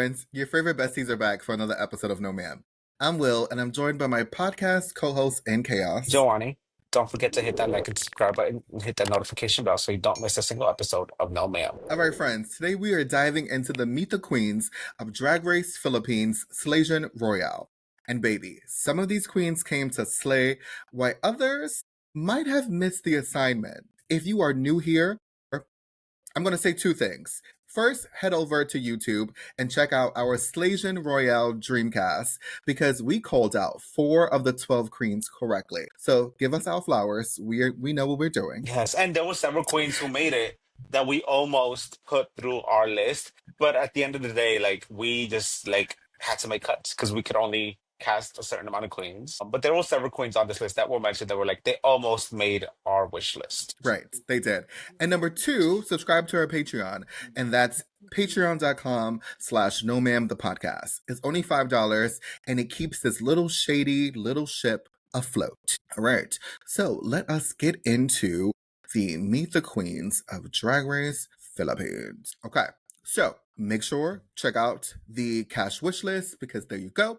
friends, your favorite besties are back for another episode of No Ma'am. I'm Will, and I'm joined by my podcast co-host in chaos. Jhoany, don't forget to hit that like and subscribe button and hit that notification bell so you don't miss a single episode of No Ma'am. All right, friends, today we are diving into the Meet the Queens of Drag Race Philippines Slaysian Royale. And baby, some of these queens came to slay, while others might have missed the assignment. If you are new here, I'm going to say two things. First, head over to YouTube and check out our Slaysian Royale Dreamcast because we called out 4 of the 12 queens correctly. So give us our flowers. We know what we're doing. Yes, and there were several queens who made it that we almost put through our list, but at the end of the day, like we just like had to make cuts because we could only cast a certain amount of queens. But there were several queens on this list that were mentioned that were like they almost made our wish list. Right, they did. And number 2, subscribe to our Patreon, and that's patreon.com/NOmaamPodcast. It's only $5, and it keeps this little shady little ship afloat. All right, so let us get into the Meet the Queens of Drag Race Philippines. Okay, so make sure check out the cash wish list because there you go.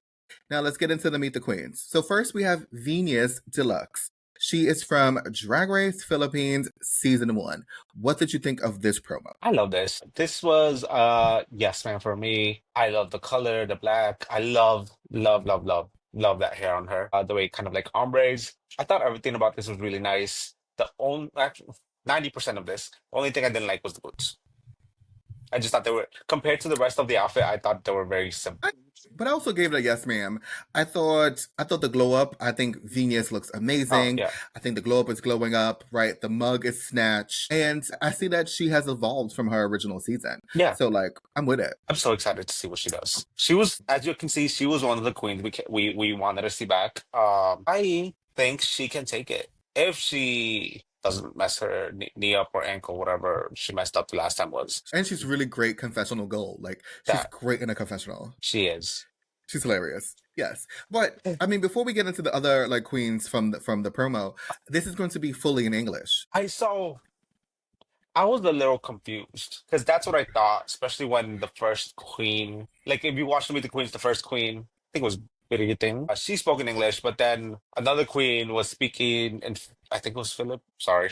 Now let's get into the Meet the Queens. So first we have Venus Deluxe. She is from Drag Race Philippines Season 1. What did you think of this promo? I love this. This was yes, man, for me. I love the color, the black. I love that hair on her. The way it kind of like ombres. I thought everything about this was really nice. The only actually 90% of this, the only thing I didn't like was the boots. I just thought they were compared to the rest of the outfit, I thought they were very simple. But I also gave it a yes, ma'am. I thought the glow up. I think Venus looks Oh, amazing. yeah. I think the glow up is glowing up, right? The mug is snatched, and I see that she has evolved from her original season. Yeah. So like, I'm with it. I'm so excited to see what she does. She was, as you can see, she was one of the queens we wanted to see back. I think she can take it if she doesn't mess her knee up or ankle, whatever she messed up the last time was. And she's really great confessional gold. Like she's That great in a confessional. she is. She's hilarious. Yes. But I mean, before we get into the other like queens from the promo, this is going to be fully in English. I was a little confused because that's what I thought, especially when the first queen, like if you watch Meet the Queens, the first queen, I think it was Brigginine. She spoke in English, but then another queen was speaking in, I think it was Philip. Sorry,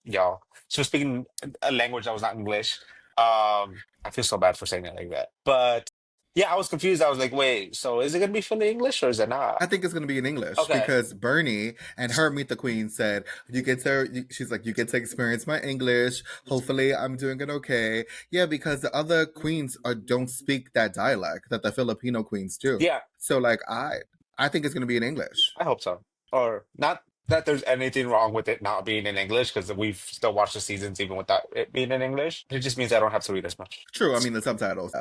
y'all. She was speaking a language that was not English. I feel so bad for saying it like that, but yeah, I was confused. I was like, wait, so is it gonna be fully English or is it I not? think it's going to be in English Okay, because Bernie and her Meet the Queen said, she's like, you get to experience my English. Hopefully I'm doing it okay. Yeah, because the other queens don't speak that dialect that the Filipino queens do. yeah, So like, I think it's going to be in English. I hope so. Or not that there's anything wrong with it not being in English, because we've still watched the seasons even without it being in English. It just means I don't have to read as much. True, I mean the subtitles.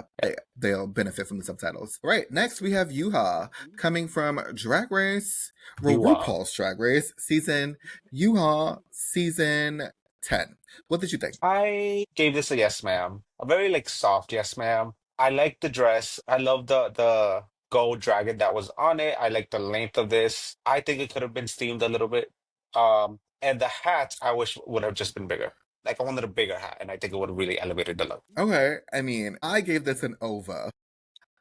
They'll benefit from the subtitles. Right, next we have Yuha coming from Drag Race, well, You are. RuPaul's Drag Race Yuha season 10. What did you think? I gave this a yes, ma'am. A very like soft yes, ma'am. I like the dress. I love the gold dragon that was on it. I like the length of this. I think it could have been steamed a little bit. And the hat I wish would have just been bigger. Like I wanted a bigger hat, and I think it would have really elevated the look. Okay, I mean, I gave this an over.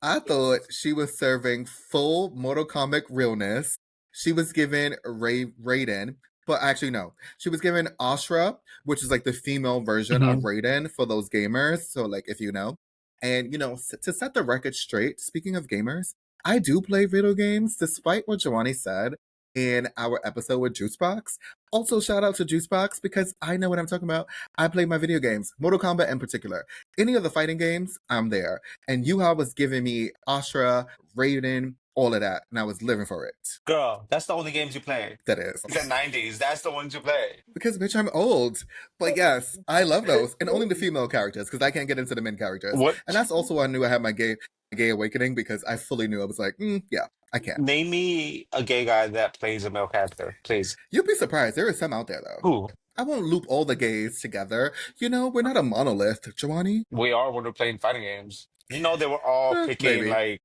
I thought she was serving full Mortal Kombat realness. She was given Raiden, but actually no. She was given Ashra, which is like the female version of Mhm. Raiden for those gamers. So like if you know. And you know, to set the record straight, speaking of gamers, I do play video games despite what Jhoany said in our episode with Juicebox. Also shout out to Juicebox because I know what I'm talking about. I play my video games, Mortal Kombat in particular. Any of the fighting games, I'm there. And Yuha was giving me Ashra, Raiden, all of that, and I was living for it. Girl, that's the only games you play. That is. It's the 90s. That's the ones you play. Because, bitch, I'm old. But yes, I love those. And only the female characters, because I can't get into the men characters. What? And that's also why I knew I had my gay awakening, because I fully knew I was like, yeah, I can't. Name me a gay guy that plays a male character, please. You'd be surprised. There are some out there, though. Who? I won't loop all the gays together. You know, we're not a monolith, Jhoany. We are when we're playing fighting games. You know, they were all picking Maybe. like,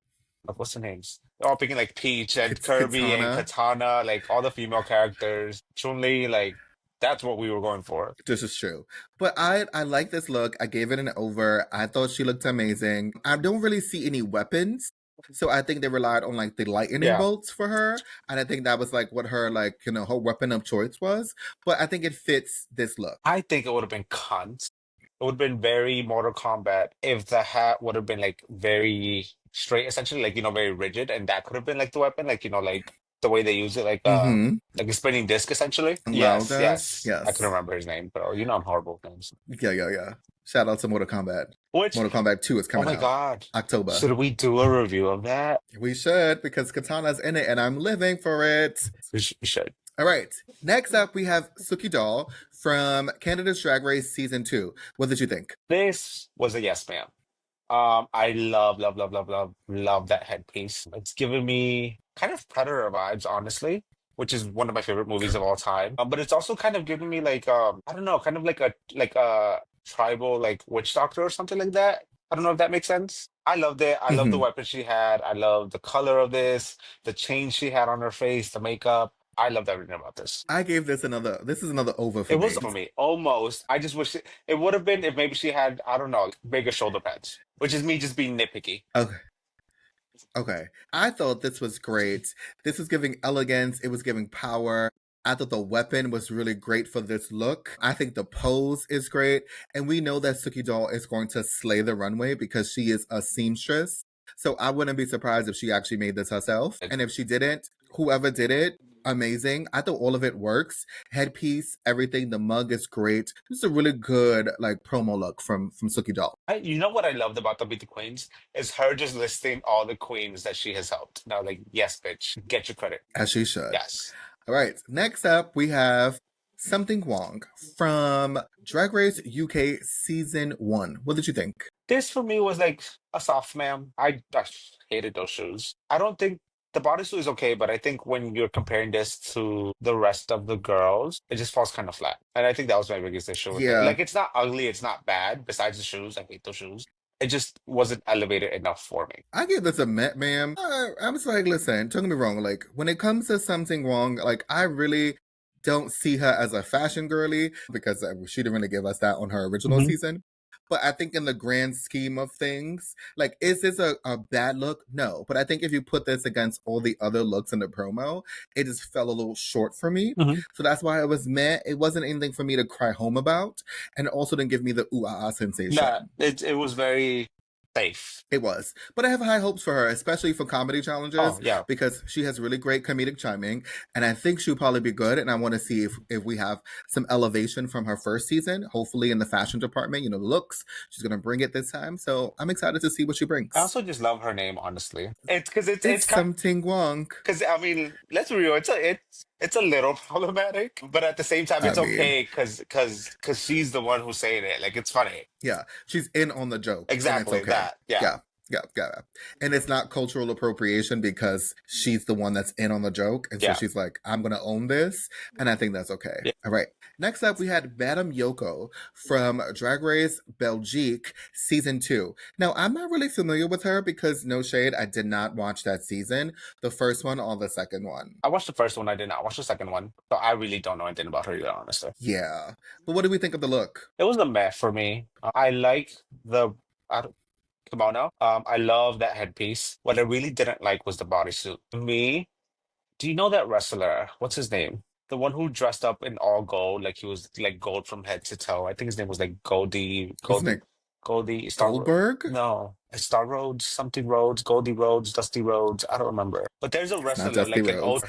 what's the names? They're all picking like Peach and Kirby and Katana. Katana, like all the female characters. Chun-Li, like That's what we were going for. This is true. But I like this look. I gave it an over. I thought she looked amazing. I don't really see any weapons. So I think they relied on like the lightning Yeah. bolts for her. And I think that was like what her like, her weapon of choice was. But I think it fits this look. I think it would have been cunt. It would have been very Mortal Kombat if the hat would have been like very straight, essentially, like, very rigid, and that could have been like the weapon, like, like the way they use it, Mm-hmm. like a spinning disc, essentially. Loud Yes, does. yes. I couldn't Yes. remember his name, but I'm horrible with names. Yeah. Shout out to Mortal Kombat. Which, Mortal Kombat 2 is oh coming my out God, October. should we do a review of that? We should because Katana's in it and I'm living for it. We should. All right. Next up, we have Sukie Doll from Canada's Drag Race Season 2. What did you think? This was a yes, ma'am. I love that headpiece. It's giving me kind of Predator vibes, honestly, which is one of my favorite movies of all time. But it's also kind of giving me like I don't know, kind of like a tribal like witch doctor or something like that. I don't know if that makes sense. I loved it. I love the Mhm. weapon she had. I love the color of this, the chain she had on her face, the makeup. I loved everything about this. I gave this this is another over It for was me. for me, almost. I just wish it would have been if maybe she had, I don't know, bigger shoulder pads, which is me just being nitpicky. Okay. Okay. I thought this was great. This was giving elegance, it was giving power. I thought the weapon was really great for this look. I think the pose is great. And we know that Sukie Doll is going to slay the runway because she is a seamstress. So I wouldn't be surprised if she actually made this herself. And if she didn't, whoever did it, amazing. I thought all of it works. Headpiece, everything, the mug is great. This is a really good like promo look from Sukie Doll. You know what I loved about the Beat the Queens is her just listing all the queens that she has helped. Now, like, yes, bitch, get your credit. As she should. Yes. All right. Next up, we have Something Wong from Drag Race UK Season 1. What did you think? This for me was like a soft ma'am. I hated those shoes. I don't think the bodysuit is okay, but I think when you're comparing this to the rest of the girls, it just falls kind of flat. And I think that was my biggest issue with it. Yeah, Like, it's not ugly, it's not bad. Besides the shoes, I hate those shoes. It just wasn't elevated enough for me. I give this a met, ma'am. I was like, listen, don't get me wrong. Like, when it comes to Something Wrong, like, I really don't see her as a fashion girly because she didn't really give us that on her original Mhm. season. But I think in the grand scheme of things, like, is this a bad look? No. But I think if you put this against all the other looks in the promo, it just fell a little short for me. Mhm. So that's why it was meh. It wasn't anything for me to cry home about. And it also didn't give me the ooh ah ah Nah, sensation. it was very safe. It was. But I have high hopes for her, especially for comedy challenges, Oh, yeah. because she has really great comedic timing. And I think she'll probably be good. And I want to see if we have some elevation from her first season, hopefully in the fashion department, the looks. She's going to bring it this time. So I'm excited to see what she brings. I also just love her name, honestly. It's because It's it's kind Something Wong. because I mean, let's be real, it's a little problematic, but at the same time, I it's mean, okay because she's the one who's saying it. Like it's funny. yeah, she's in on the joke and it's Exactly okay. that. Yeah. Yeah. Yeah. And it's not cultural appropriation because she's the one that's in on the joke. And so Yeah. she's like, I'm going to own this. And I think that's okay. Yeah. All right. Next up, we had Madame Yoko from Drag Race Belgique Season 2. Now, I'm not really familiar with her because, no shade, I did not watch that season, the first one or the second one. I watched the first one. I did not watch the second one, so I really don't know anything about her either. Honestly, Yeah. But what do we think of the look? it was a meh for me. I like the kimono. I love that headpiece. What I really didn't like was the bodysuit. Me, do you know that wrestler? What's his name? The one who dressed up in all gold, like he was like gold from head to toe. I think his name was like Wasn't it Goldie Goldberg? No, Star Rhodes, something Rhodes, Goldie Rhodes, Dusty Rhodes. I don't remember. But there's a It's not wrestler, Dusty like an Rhodes.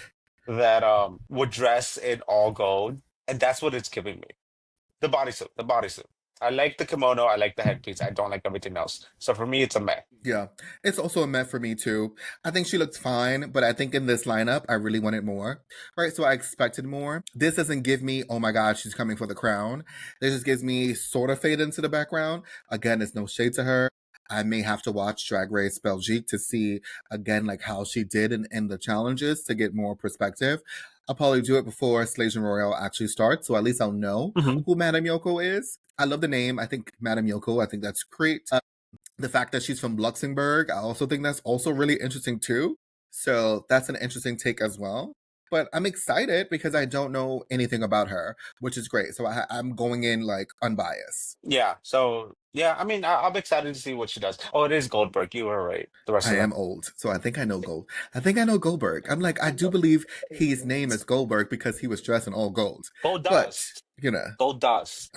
old that would dress in all gold, and that's what it's giving me. The bodysuit. I like the kimono. I like the headpiece. I don't like everything else. So for me, it's a meh. Yeah, it's also a met for me too. I think she looked fine, but I think in this lineup, I really wanted more. Right, so I expected more. This doesn't give me, oh my God, she's coming for the crown. This just gives me sort of fade into the background. Again, it's no shade to her. I may have to watch Drag Race Belgique to see again like how she did in the challenges to get more perspective. I'll probably do it before Slaysian Royale actually starts, so at least I'll know who Madame Yoko is. I love the name. I think Madame Yoko, I think that's great. The fact that she's from Luxembourg, I also think that's also really interesting too. So that's an interesting take as well. But I'm excited because I don't know anything about her, which is great. So I'm going in like unbiased. Yeah. So yeah, I mean, I'm excited to see what she does. Oh, it is Goldberg. You were right. The rest I of am them. old, so I think I know Gold. I think I know Goldberg. I'm like, I do believe his name is Goldberg because he was dressed in all gold. Gold But, dust. you know, Gold dust.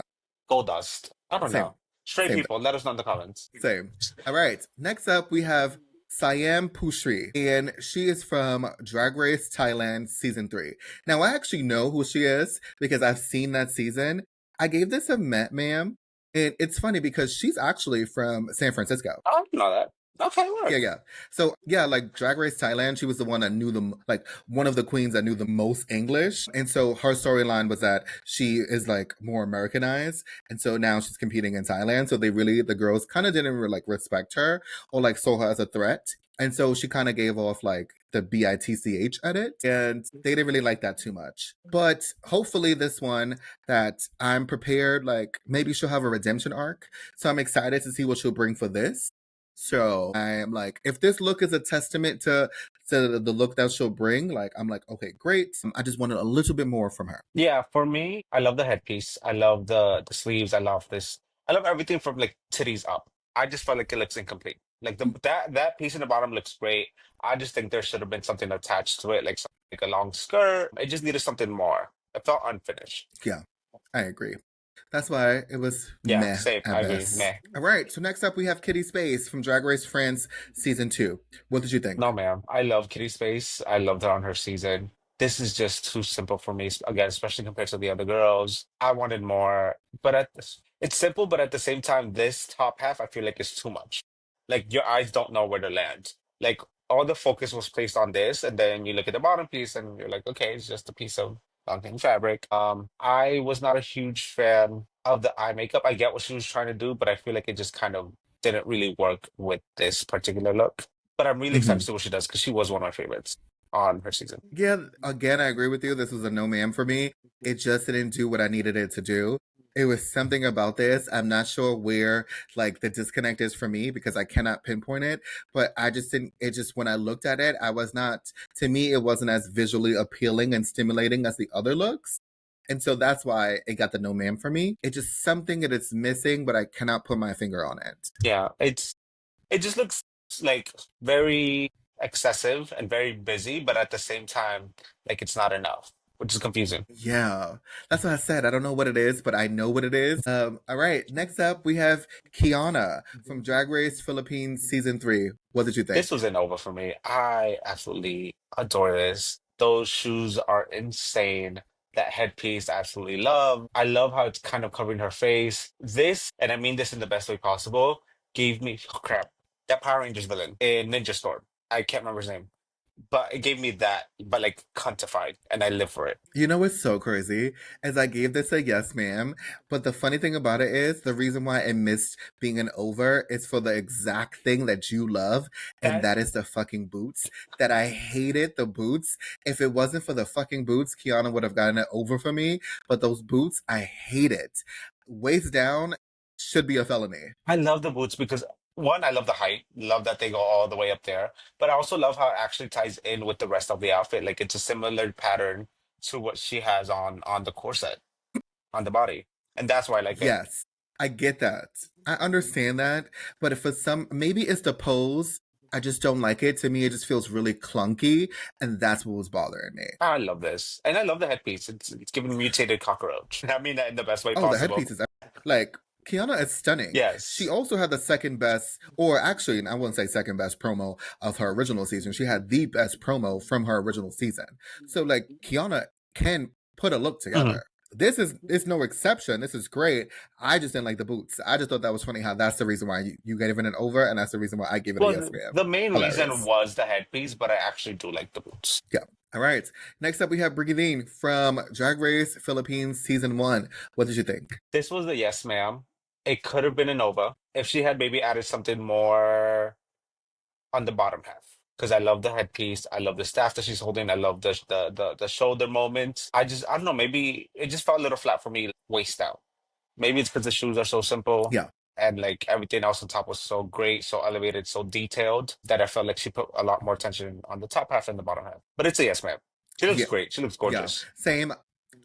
Gold dust. I don't same, know. Straight same, people, let us know in the comments. same. All right. Next up, we have Siam Pushri, and she is from Drag Race Thailand season 3. Now, I actually know who she is because I've seen that season. I gave this a met, ma'am, and it's funny because she's actually from San Francisco. I didn't know that. Okay, Yeah, work. yeah. So yeah, like Drag Race Thailand, she was the one that knew like one of the queens that knew the most English, and so her storyline was that she is like more Americanized, and so now she's competing in Thailand. So the girls kind of didn't like respect her or like saw her as a threat, and so she kind of gave off like the bitch edit, and they didn't really like that too much. But hopefully, this one that I'm prepared, like maybe she'll have a redemption arc. So I'm excited to see what she'll bring for this. So I'm like, if this look is a testament to the look that she'll bring, like I'm like, okay, great. I just wanted a little bit more from her. Yeah, for me, I love the headpiece. I love the sleeves. I love this. I love everything from like titties up. I just felt like it looks incomplete. Like that piece in the bottom looks great. I just think there should have been something attached to it, like like a long skirt. It just needed something more. It felt unfinished. Yeah, I agree. That's why it was Yeah, meh same. at I agree. best. Meh. All right, so next up we have Kitty Space from Drag Race France season 2. What did you think? No, ma'am. I love Kitty Space. I loved her on her season. This is just too simple for me, again, especially compared to the other girls. I wanted more, but it's simple, but at the same time, this top half, I feel like is too much. Like your eyes don't know where to land. Like all the focus was placed on this, and then you look at the bottom piece, and you're like, okay, it's just a piece of long fabric. I was not a huge fan of the eye makeup. I get what she was trying to do, but I feel like it just kind of didn't really work with this particular look. But I'm really excited to Mhm. see what she does because she was one of my favorites on her season. Yeah, again, I agree with you. This was a no man for me. It just didn't do what I needed it to do. It was something about this. I'm not sure where like the disconnect is for me because I cannot pinpoint it. But I just didn't. It just when I looked at it, I was not. To me, it wasn't as visually appealing and stimulating as the other looks. And so that's why it got the no man for me. It's just something that it's missing, but I cannot put my finger on it. Yeah, it just looks like very excessive and very busy, but at the same time, like it's not enough, which is confusing. Yeah, that's what I said. I don't know what it is, but I know what it is. All right. Next up, we have Kiana from Drag Race Philippines season 3. What did you This think? was an over for me. I absolutely adore this. Those shoes are insane. That headpiece, I absolutely love. I love how it's kind of covering her face. This, and I mean this in the best way possible, gave me oh, crap. That Power Rangers villain in Ninja Storm. I can't remember his name, but it gave me that, but like quantified, and I live for it. You know what's so crazy? As I gave this a yes, ma'am. But the funny thing about it is the reason why I missed being an over is for the exact thing that you love, and That that is the fucking boots. That I hated the boots. If it wasn't for the fucking boots, Kiana would have gotten it over for me. But those boots, I hate it. Waist down should be a felony. I love the boots because one, I love the height, love that they go all the way up there, but I also love how it actually ties in with the rest of the outfit. Like it's a similar pattern to what she has on the corset on the body, and that's why I like it. Yes, I get that. I understand that. But if for some, maybe it's the pose. I just don't like it. To me, it just feels really clunky. And that's what was bothering me. I love this, and I love the headpiece. It's giving mutated cockroach. I mean that in the best way Oh, the possible. headpieces. Like, Kiana is stunning. She Yes. also had the second best, or actually, I wouldn't say second best promo of her original season. She had the best promo from her original season. So, like, Kiana can put a look Mhm. together. This is it's no exception. This is great. I just didn't like the boots. I just thought that was funny how that's the reason why you gave it an over, and that's the reason why I gave it a Well, yes, ma'am. the main reason Hilarious. was the headpiece, but I actually do like the boots. Yeah. All right. Next up, we have Brigginine from Drag Race Philippines season 1. What did you think? This was the yes, ma'am. It could have been a Nova if she had maybe added something more on the bottom half. Because I love the headpiece, I love the staff that she's holding, I love the shoulder moments. I don't know, maybe it just felt a little flat for me, waist out. Maybe it's because the shoes are so simple Yeah. and like everything else on top was so great, so elevated, so detailed that I felt like she put a lot more attention on the top half and the bottom half. But it's a yes, ma'am. She looks Yeah, great. She looks yeah. gorgeous. Same.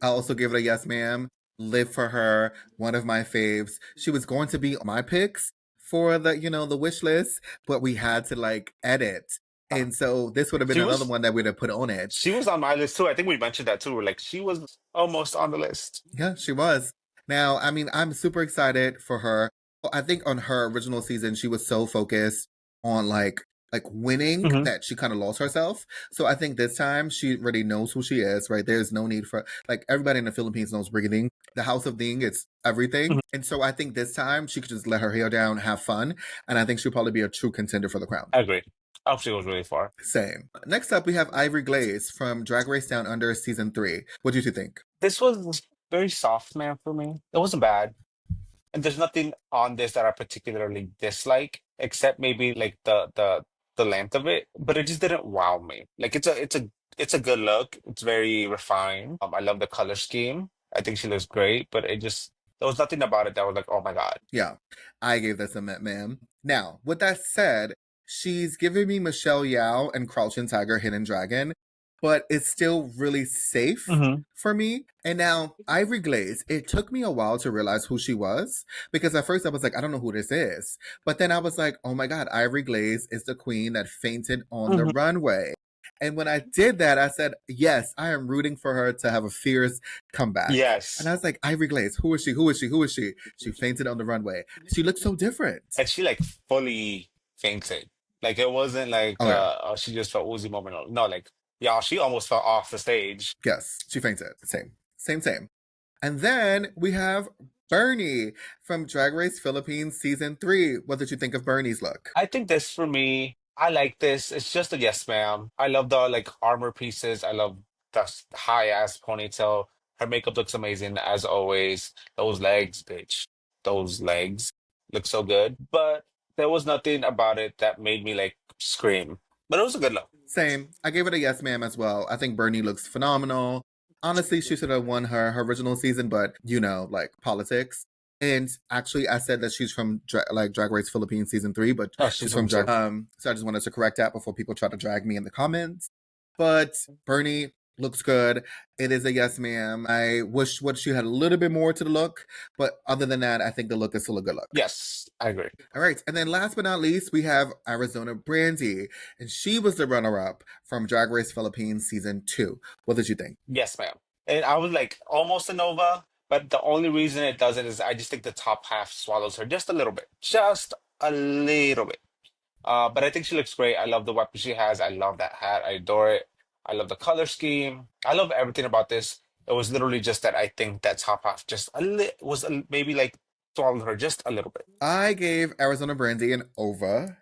I'll also give it a yes, ma'am. Live for her. One of my faves. She was going to be my picks for the wish list, but we had to like edit. Uh, And so this would have been she another was one that we'd have put on it. she was on my list too. I think we mentioned that too. Like she was almost on the list. Yeah, she was. Now, I mean, I'm super excited for her. I think on her original season, she was so focused on like winning Hmm. that she kind of lost herself. So I think this time she really knows who she is, right? There's no need for like everybody in the Philippines knows Brigginine. The House of Ding, it's everything. And so I think this time she could just let her hair down, have fun, and I think she'll probably be a true contender for the crown. I agree. I hope she goes really far. Same. Next up, we have Ivory Glaze from Drag Race Down Under season 3. What do you think? This was very soft, man, for me. It wasn't bad. And there's nothing on this that I particularly dislike, except maybe like the length of it. But it just didn't wow me. Like it's a good look. It's very refined. I love the color scheme. I think she looks great, but it just there was nothing about it that was like, oh my God. Yeah, I gave this a met, ma'am. Now, with that said, she's giving me Michelle Yao and Crouching Tiger, Hidden Dragon, but it's still really safe Hmm. for me. And now, Ivory Glaze, it took me a while to realize who she was because at first I was like, I don't know who this is. But then I was like, oh my God, Ivory Glaze is the queen that fainted on the Hmm. runway. And when I did that, I said, yes, I am rooting for her to have a fierce comeback. And I Yes. was like, Ivory Glaze, who is she? Who is she? Who is she? She fainted on the runway. She looked so different. And she like fully fainted. Like it wasn't like Oh, yeah. oh, she just felt woozy moment. No, like yeah, she almost fell off the stage. Yes, she fainted. Same. Same, same. And then we have Bernie from Drag Race Philippines season 3. What did you think of Bernie's look? I think this for me, I like this. It's just a yes, ma'am. I love the like armor pieces. I love the high ass ponytail. Her makeup looks amazing as always. Those legs, bitch. Those legs look so good. But there was nothing about it that made me like scream. But it was a good look. Same. I gave it a yes, ma'am, as well. I think Bernie looks phenomenal. Honestly, she should have won her original season, but like politics. And actually, I said that she's from Drag Race Philippines season 3, but Oh, she's she's from from Drag. too. So I just wanted to correct that before people try to drag me in the comments. But Bernie looks good. It is a yes, ma'am. I wish what she had a little bit more to the look, but other than that, I think the look is still a good look. Yes, I agree. All right, and then last but not least, we have Arizona Brandy, and she was the runner-up from Drag Race Philippines season 2. What did you think? Yes, ma'am. And I was like almost a Nova, but the only reason it doesn't is I just think the top half swallows her just a little bit. Just a little bit. But I think she looks great. I love the weapon she has. I love that hat. I adore it. I love the color scheme. I love everything about this. It was literally just that I think that top half just maybe like swallowed her just a little bit. I gave Arizona Brandy an over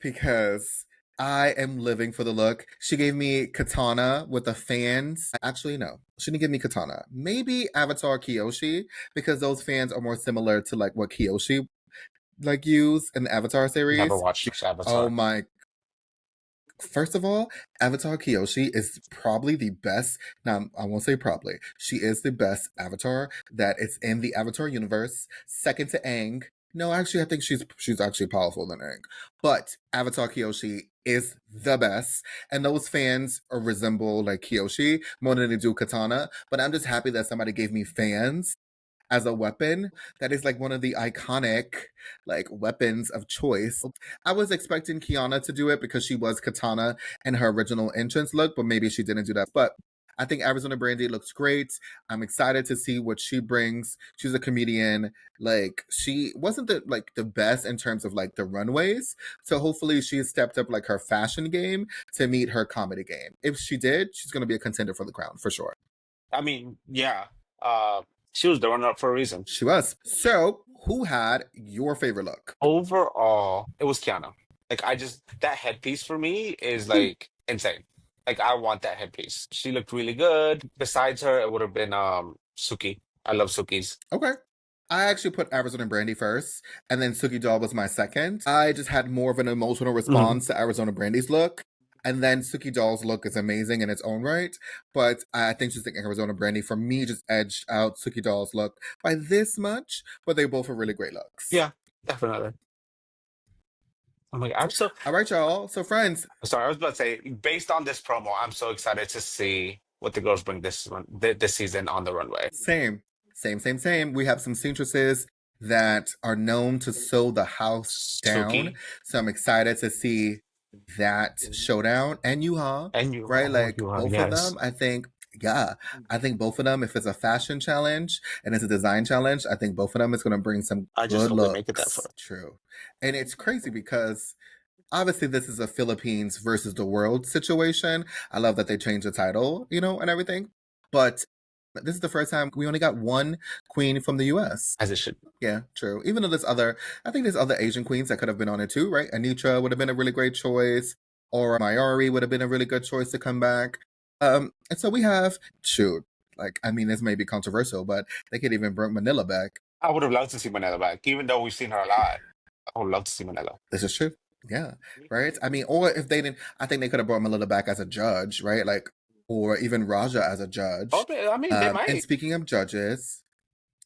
because I am living for the look. She gave me Katana with the fans. Actually, no, she didn't give me Katana. Maybe Avatar Kyoshi because those fans are more similar to like what Kyoshi like use in the Avatar Never series. watched Oh Avatar. my. First of all, Avatar Kyoshi is probably the best. Now, I won't say probably. She is the best Avatar that is in the Avatar universe. Second to Aang. No, actually, I think she's actually powerful than Aang. But Avatar Kyoshi is the best, and those fans resemble like Kyoshi more than they do Katana. But I'm just happy that somebody gave me fans as a weapon that is like one of the iconic like weapons of choice. I was expecting Kiana to do it because she was Katana in her original entrance look, but maybe she didn't do that. But I think Arizona Brandy looks great. I'm excited to see what she brings. She's a comedian. Like she wasn't the best in terms of like the runways. So hopefully she stepped up like her fashion game to meet her comedy game. If she did, she's gonna be a contender for the crown for sure. I mean, yeah. Uh, she was the runner-up for a reason. She was. So, who had your favorite look? Overall, it was Kiana. Like I just that headpiece for me is like insane. Like I want that headpiece. She looked really good. Besides her, it would have been Suki. I love Suki's. Okay. I actually put Arizona Brandy first, and then Sukie Doll was my second. I just had more of an emotional Hmm. response to Arizona Brandy's look. And then Sukie Doll's look is amazing in its own right. But I think just Arizona Brandy, for me, just edged out Sukie Doll's look by this much. But they both are really great looks. Yeah, definitely. I'm like, I'm so All right, y'all. So, friends, sorry. I was about to say, based on this promo, I'm so excited to see. what the girls bring this season on the runway. Same. We have some seamstresses that are known to sew the house down. Sukie So I'm excited to see that showdown. And Yuha, and you, right? oh, Like you are, both of yes. them, I think both of them, if it's a fashion challenge and it's a design challenge, I think both of them is going to bring some I just good hope they make it that looks. far. True. And it's crazy because obviously this is a Philippines versus the world situation. I love that they changed the title, and everything. But this is the first time we only got one queen from the US. As it should. Yeah, true. Even though I think there's other Asian queens that could have been on it too, right? Anitra would have been a really great choice, or Mayari would have been a really good choice to come back. And so we have, this may be controversial, but they could even bring Manila back. I would have loved to see Manila back, even though we've seen her a lot. I would love to see Manila. This is true. Yeah, right? Or if they didn't, I think they could have brought Manila back as a judge, right? Or even Raja as a judge. Oh, they might. And speaking of judges,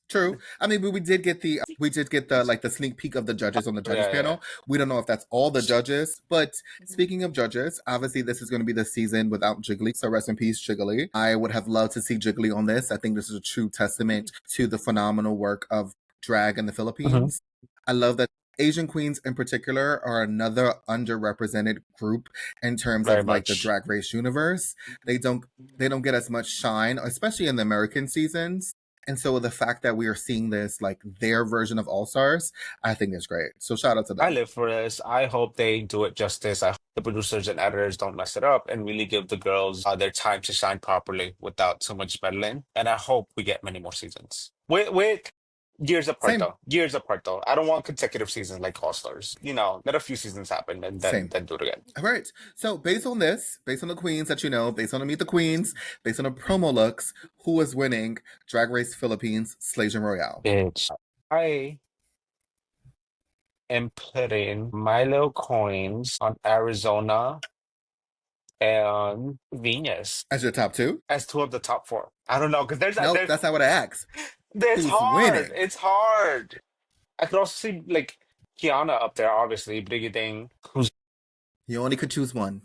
true. We did get the the sneak peek of the judges on the judges panel. We don't know if that's all the judges, but speaking of judges, obviously this is going to be the season without Jiggly. So rest in peace, Jiggly. I would have loved to see Jiggly on this. I think this is a true testament to the phenomenal work of drag in the Philippines. I love that Asian queens in particular are another underrepresented group in terms Very of much. the drag race universe. They don't get as much shine, especially in the American seasons. And so the fact that we are seeing this, their version of All Stars, I think is great. So shout out to them. I live for this. I hope they do it justice. I hope the producers and editors don't mess it up and really give the girls their time to shine properly without so much meddling. And I hope we get many more seasons. With years apart Same. though. Years apart though. I don't want consecutive seasons like All Stars. Let a few seasons happen and then do it again. All right. So based on the queens that based on the Meet the Queens, based on the promo looks, who is winning Drag Race Philippines Slaysian Royale? Bitch. I am putting my little coins on Arizona and Venus As your top two? as two of the top four. I don't know because there's That's not what I asked. It's Who's hard. winning? It's hard. I could also see Kiana up there, obviously. Brigginine, who's You only could choose one.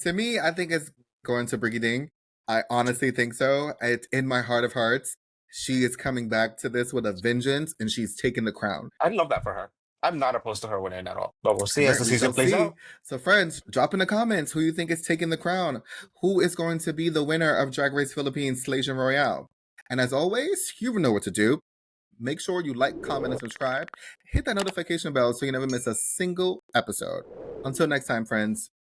To me, I think it's going to Brigginine. I honestly think so. It's in my heart of hearts. She is coming back to this with a vengeance, and she's taking the crown. I'd love that for her. I'm not opposed to her winning at all. But we'll see as the season plays out. So, friends, drop in the comments who you think is taking the crown. Who is going to be the winner of Drag Race Philippines Slaysian Royale? And as always, you know what to do. Make sure you like, comment, and subscribe. Hit that notification bell so you never miss a single episode. Until next time, friends.